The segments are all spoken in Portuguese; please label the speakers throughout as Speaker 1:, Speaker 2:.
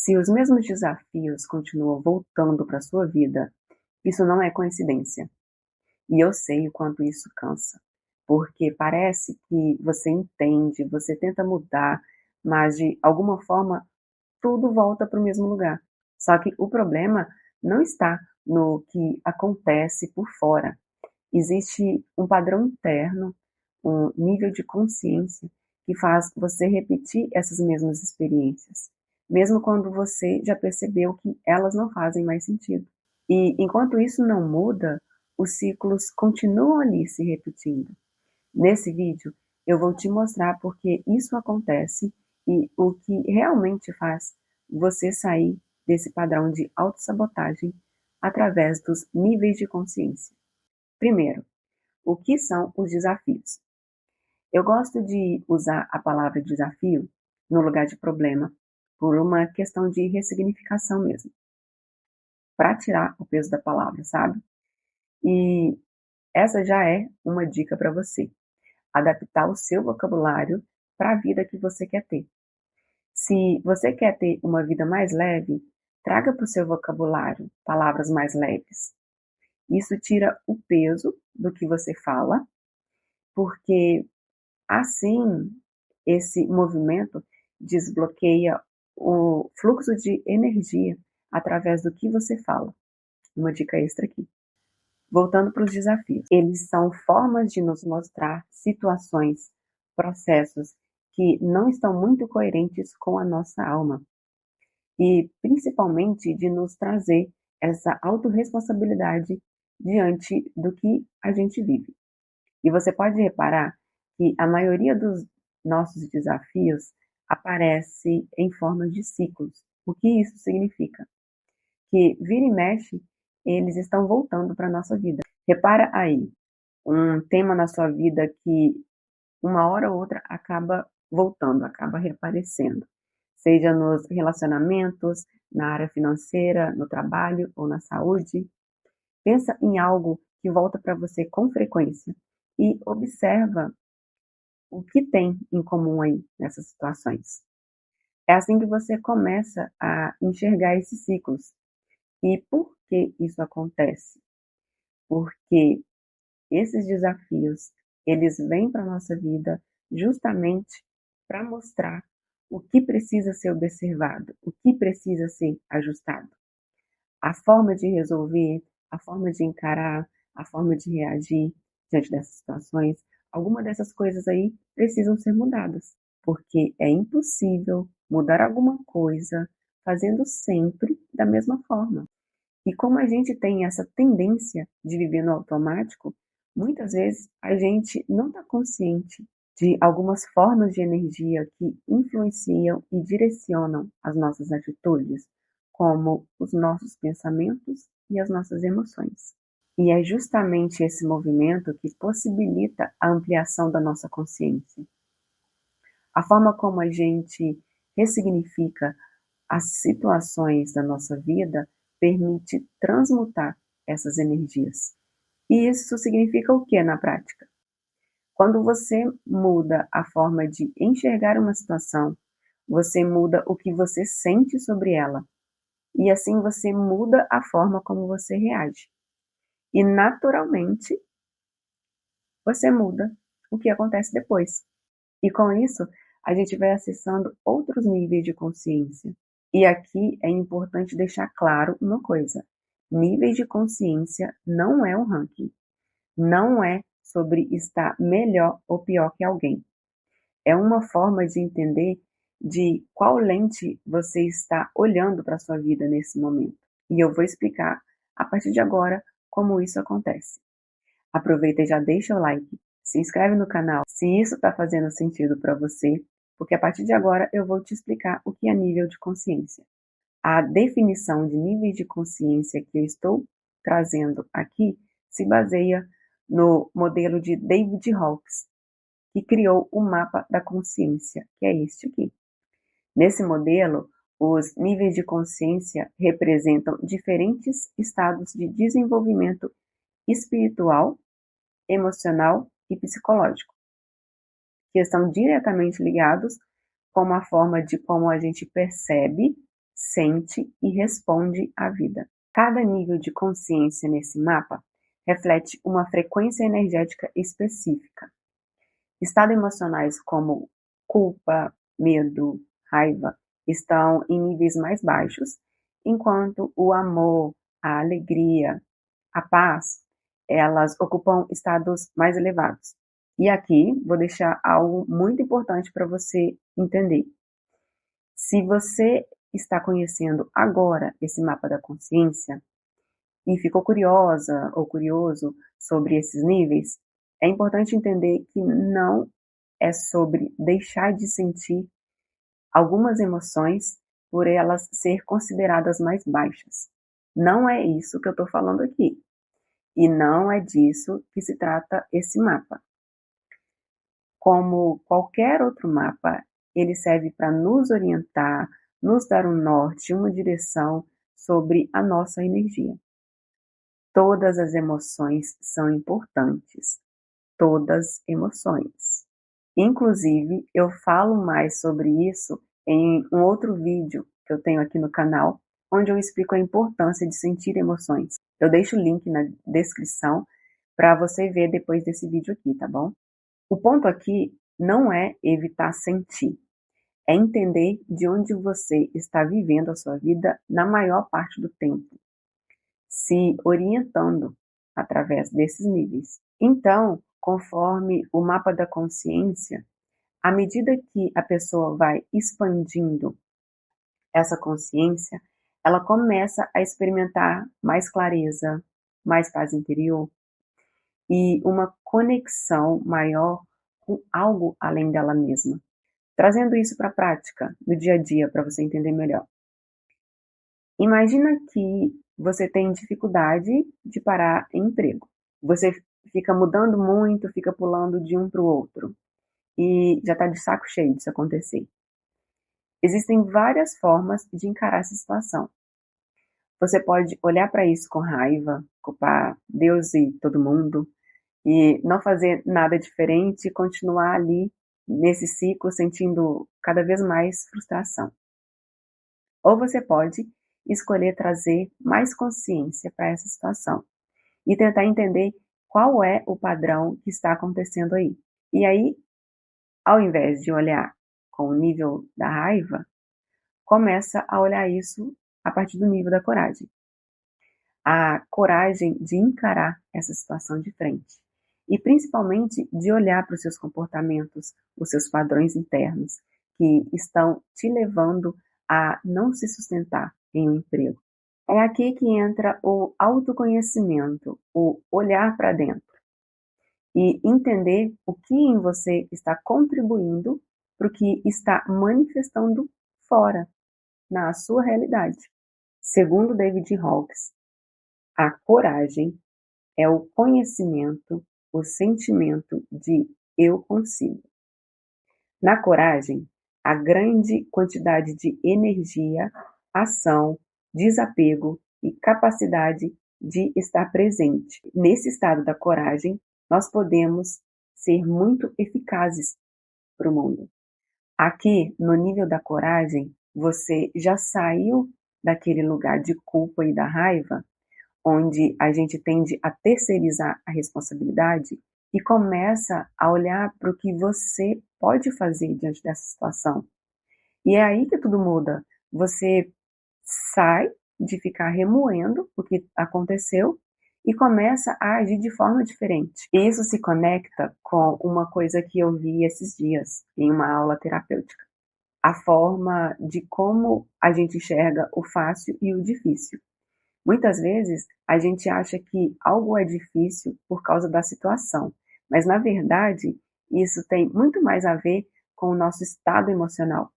Speaker 1: Se os mesmos desafios continuam voltando para sua vida, isso não é coincidência. E eu sei o quanto isso cansa, porque parece que você entende, você tenta mudar, mas de alguma forma tudo volta para o mesmo lugar. Só que o problema não está no que acontece por fora. Existe um padrão interno, um nível de consciência que faz você repetir essas mesmas experiências, mesmo quando você já percebeu que elas não fazem mais sentido. E enquanto isso não muda, os ciclos continuam ali se repetindo. Nesse vídeo, eu vou te mostrar por que isso acontece e o que realmente faz você sair desse padrão de autossabotagem através dos níveis de consciência. Primeiro, o que são os desafios? Eu gosto de usar a palavra desafio no lugar de problema, por uma questão de ressignificação mesmo, para tirar o peso da palavra, sabe? E essa já é uma dica para você, adaptar o seu vocabulário para a vida que você quer ter. Se você quer ter uma vida mais leve, traga para o seu vocabulário palavras mais leves. Isso tira o peso do que você fala, porque assim esse movimento desbloqueia o fluxo de energia através do que você fala. Uma dica extra aqui. Voltando para os desafios. Eles são formas de nos mostrar situações, processos que não estão muito coerentes com a nossa alma. E principalmente de nos trazer essa autorresponsabilidade diante do que a gente vive. E você pode reparar que a maioria dos nossos desafios aparece em forma de ciclos. O que isso significa? Que vira e mexe, eles estão voltando para a nossa vida. Repara aí, um tema na sua vida que uma hora ou outra acaba voltando, acaba reaparecendo. Seja nos relacionamentos, na área financeira, no trabalho ou na saúde. Pensa em algo que volta para você com frequência e observa o que tem em comum aí nessas situações. É assim que você começa a enxergar esses ciclos. E por que isso acontece? Porque esses desafios, eles vêm para a nossa vida justamente para mostrar o que precisa ser observado, o que precisa ser ajustado. A forma de resolver, a forma de encarar, a forma de reagir diante dessas situações, alguma dessas coisas aí precisam ser mudadas, porque é impossível mudar alguma coisa fazendo sempre da mesma forma. E como a gente tem essa tendência de viver no automático, muitas vezes a gente não está consciente de algumas formas de energia que influenciam e direcionam as nossas atitudes, como os nossos pensamentos e as nossas emoções. E é justamente esse movimento que possibilita a ampliação da nossa consciência. A forma como a gente ressignifica as situações da nossa vida permite transmutar essas energias. E isso significa o que na prática? Quando você muda a forma de enxergar uma situação, você muda o que você sente sobre ela. E assim você muda a forma como você reage. E naturalmente, você muda o que acontece depois. E com isso, a gente vai acessando outros níveis de consciência. E aqui é importante deixar claro uma coisa: níveis de consciência não é um ranking, não é sobre estar melhor ou pior que alguém. É uma forma de entender de qual lente você está olhando para a sua vida nesse momento. E eu vou explicar a partir de agora como isso acontece. Aproveita e já deixa o like, se inscreve no canal se isso está fazendo sentido para você, porque a partir de agora eu vou te explicar o que é nível de consciência. A definição de níveis de consciência que eu estou trazendo aqui se baseia no modelo de David Hawkes, que criou o mapa da consciência, que é este aqui. Nesse modelo, os níveis de consciência representam diferentes estados de desenvolvimento espiritual, emocional e psicológico, que estão diretamente ligados com a forma de como a gente percebe, sente e responde à vida. Cada nível de consciência nesse mapa reflete uma frequência energética específica. Estados emocionais como culpa, medo, raiva estão em níveis mais baixos, enquanto o amor, a alegria, a paz, elas ocupam estados mais elevados. E aqui vou deixar algo muito importante para você entender. Se você está conhecendo agora esse mapa da consciência e ficou curiosa ou curioso sobre esses níveis, é importante entender que não é sobre deixar de sentir algumas emoções por elas ser consideradas mais baixas. Não é isso que eu estou falando aqui. E não é disso que se trata esse mapa. Como qualquer outro mapa, ele serve para nos orientar, nos dar um norte, uma direção sobre a nossa energia. Todas as emoções são importantes. Todas emoções. Inclusive, eu falo mais sobre isso em um outro vídeo que eu tenho aqui no canal, onde eu explico a importância de sentir emoções. Eu deixo o link na descrição para você ver depois desse vídeo aqui, tá bom? O ponto aqui não é evitar sentir, é entender de onde você está vivendo a sua vida na maior parte do tempo, se orientando através desses níveis. Então, conforme o mapa da consciência, à medida que a pessoa vai expandindo essa consciência, ela começa a experimentar mais clareza, mais paz interior e uma conexão maior com algo além dela mesma. Trazendo isso para a prática, no dia a dia, para você entender melhor. Imagina que você tem dificuldade de parar em emprego. Você fica mudando muito, fica pulando de um para o outro e já está de saco cheio disso acontecer. Existem várias formas de encarar essa situação. Você pode olhar para isso com raiva, culpar Deus e todo mundo, e não fazer nada diferente e continuar ali nesse ciclo sentindo cada vez mais frustração. Ou você pode escolher trazer mais consciência para essa situação e tentar entender qual é o padrão que está acontecendo aí. E aí, ao invés de olhar com o nível da raiva, começa a olhar isso a partir do nível da coragem. A coragem de encarar essa situação de frente. E principalmente de olhar para os seus comportamentos, os seus padrões internos, que estão te levando a não se sustentar em um emprego. É aqui que entra o autoconhecimento, o olhar para dentro e entender o que em você está contribuindo para o que está manifestando fora, na sua realidade. Segundo David Hawkes, a coragem é o conhecimento, o sentimento de eu consigo. Na coragem, a grande quantidade de energia, ação, desapego e capacidade de estar presente. Nesse estado da coragem, nós podemos ser muito eficazes para o mundo. Aqui, no nível da coragem, você já saiu daquele lugar de culpa e da raiva, onde a gente tende a terceirizar a responsabilidade e começa a olhar para o que você pode fazer diante dessa situação. E é aí que tudo muda. Você sai de ficar remoendo o que aconteceu e começa a agir de forma diferente. E isso se conecta com uma coisa que eu vi esses dias em uma aula terapêutica. A forma de como a gente enxerga o fácil e o difícil. Muitas vezes a gente acha que algo é difícil por causa da situação, mas na verdade isso tem muito mais a ver com o nosso estado emocional.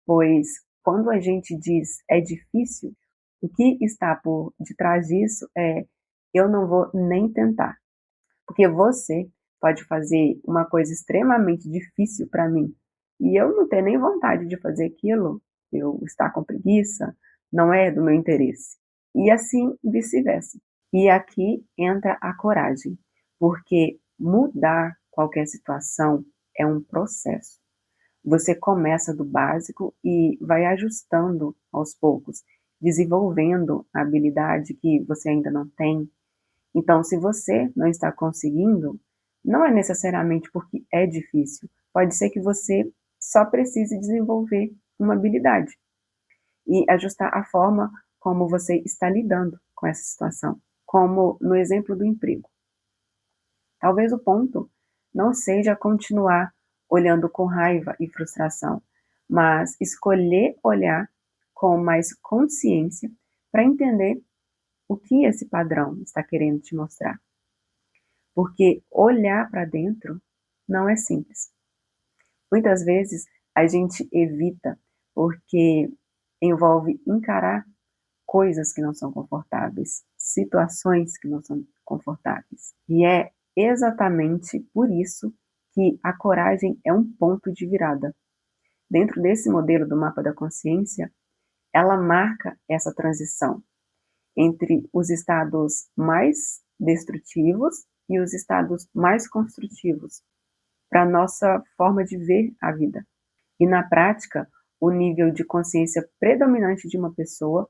Speaker 1: Pois quando a gente diz é difícil, o que está por detrás disso é eu não vou nem tentar. Porque você pode fazer uma coisa extremamente difícil para mim e eu não ter nem vontade de fazer aquilo, eu estar com preguiça, não é do meu interesse. E assim vice-versa. E aqui entra a coragem, porque mudar qualquer situação é um processo. Você começa do básico e vai ajustando aos poucos, desenvolvendo a habilidade que você ainda não tem. Então, se você não está conseguindo, não é necessariamente porque é difícil, pode ser que você só precise desenvolver uma habilidade e ajustar a forma como você está lidando com essa situação, como no exemplo do emprego. Talvez o ponto não seja continuar olhando com raiva e frustração, mas escolher olhar com mais consciência para entender o que esse padrão está querendo te mostrar. Porque olhar para dentro não é simples. Muitas vezes a gente evita porque envolve encarar coisas que não são confortáveis, situações que não são confortáveis. E é exatamente por isso que a coragem é um ponto de virada. Dentro desse modelo do mapa da consciência, ela marca essa transição entre os estados mais destrutivos e os estados mais construtivos para a nossa forma de ver a vida. E na prática, o nível de consciência predominante de uma pessoa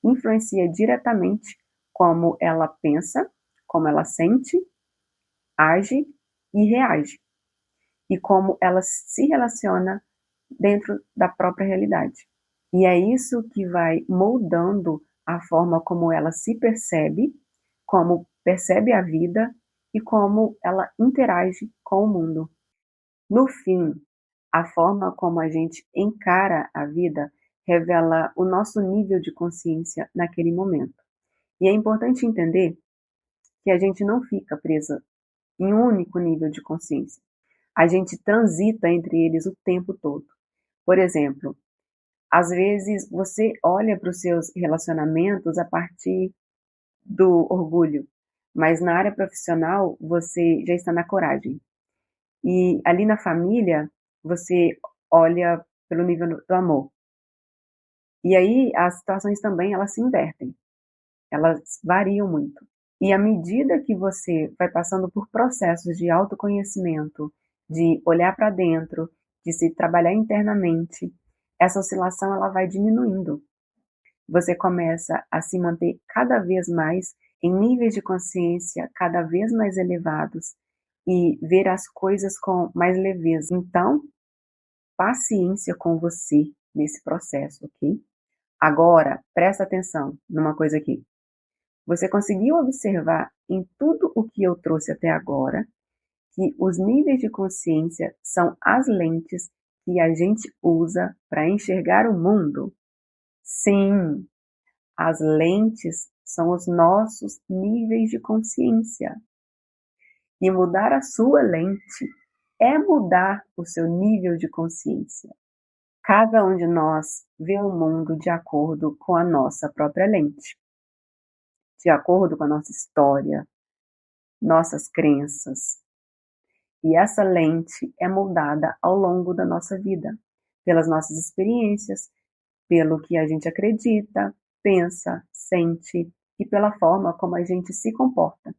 Speaker 1: influencia diretamente como ela pensa, como ela sente, age e reage, e como ela se relaciona dentro da própria realidade. E é isso que vai moldando a forma como ela se percebe, como percebe a vida e como ela interage com o mundo. No fim, a forma como a gente encara a vida revela o nosso nível de consciência naquele momento. E é importante entender que a gente não fica presa em um único nível de consciência. A gente transita entre eles o tempo todo. Por exemplo, às vezes você olha para os seus relacionamentos a partir do orgulho, mas na área profissional você já está na coragem. E ali na família você olha pelo nível do amor. E aí as situações também elas se invertem, elas variam muito. E à medida que você vai passando por processos de autoconhecimento, de olhar para dentro, de se trabalhar internamente, essa oscilação ela vai diminuindo. Você começa a se manter cada vez mais em níveis de consciência cada vez mais elevados e ver as coisas com mais leveza. Então, paciência com você nesse processo, ok? Agora, presta atenção numa coisa aqui. Você conseguiu observar em tudo o que eu trouxe até agora que os níveis de consciência são as lentes que a gente usa para enxergar o mundo? Sim, as lentes são os nossos níveis de consciência. E mudar a sua lente é mudar o seu nível de consciência. Cada um de nós vê o mundo de acordo com a nossa própria lente, de acordo com a nossa história, nossas crenças. E essa lente é moldada ao longo da nossa vida, pelas nossas experiências, pelo que a gente acredita, pensa, sente e pela forma como a gente se comporta.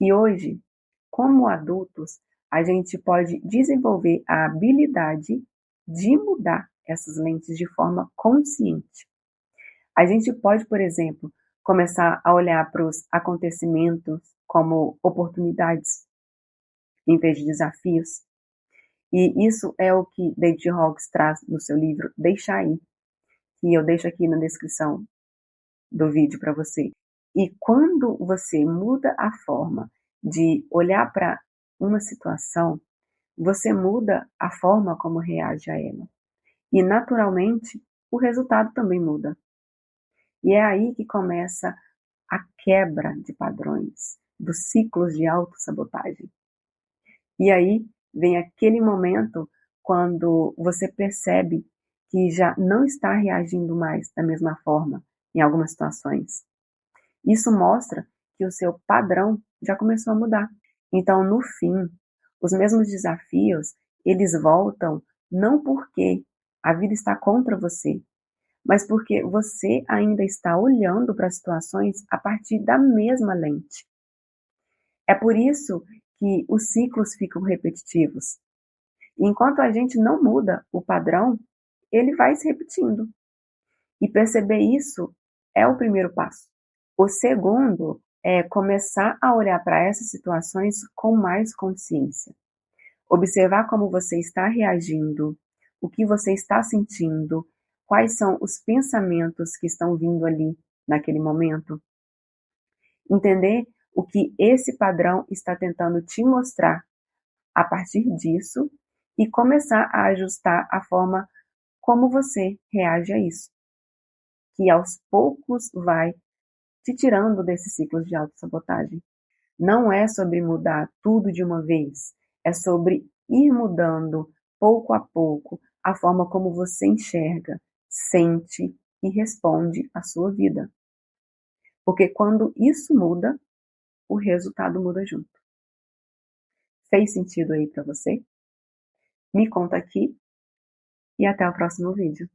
Speaker 1: E hoje, como adultos, a gente pode desenvolver a habilidade de mudar essas lentes de forma consciente. A gente pode, por exemplo, começar a olhar para os acontecimentos como oportunidades em vez de desafios. E isso é o que David Hawkes traz no seu livro Deixa Aí, que eu deixo aqui na descrição do vídeo para você. E quando você muda a forma de olhar para uma situação, você muda a forma como reage a ela. E naturalmente, o resultado também muda. E é aí que começa a quebra de padrões, dos ciclos de autossabotagem. E aí vem aquele momento quando você percebe que já não está reagindo mais da mesma forma em algumas situações. Isso mostra que o seu padrão já começou a mudar. Então, no fim, os mesmos desafios, eles voltam não porque a vida está contra você, mas porque você ainda está olhando para as situações a partir da mesma lente. É por isso que os ciclos ficam repetitivos. E enquanto a gente não muda o padrão, ele vai se repetindo. E perceber isso é o primeiro passo. O segundo é começar a olhar para essas situações com mais consciência. Observar como você está reagindo, o que você está sentindo, quais são os pensamentos que estão vindo ali naquele momento. Entender o que esse padrão está tentando te mostrar a partir disso e começar a ajustar a forma como você reage a isso, que aos poucos vai te tirando desses ciclos de autossabotagem. Não é sobre mudar tudo de uma vez, é sobre ir mudando pouco a pouco a forma como você enxerga, sente e responde à sua vida. Porque quando isso muda, o resultado muda junto. Fez sentido aí para você? Me conta aqui e até o próximo vídeo.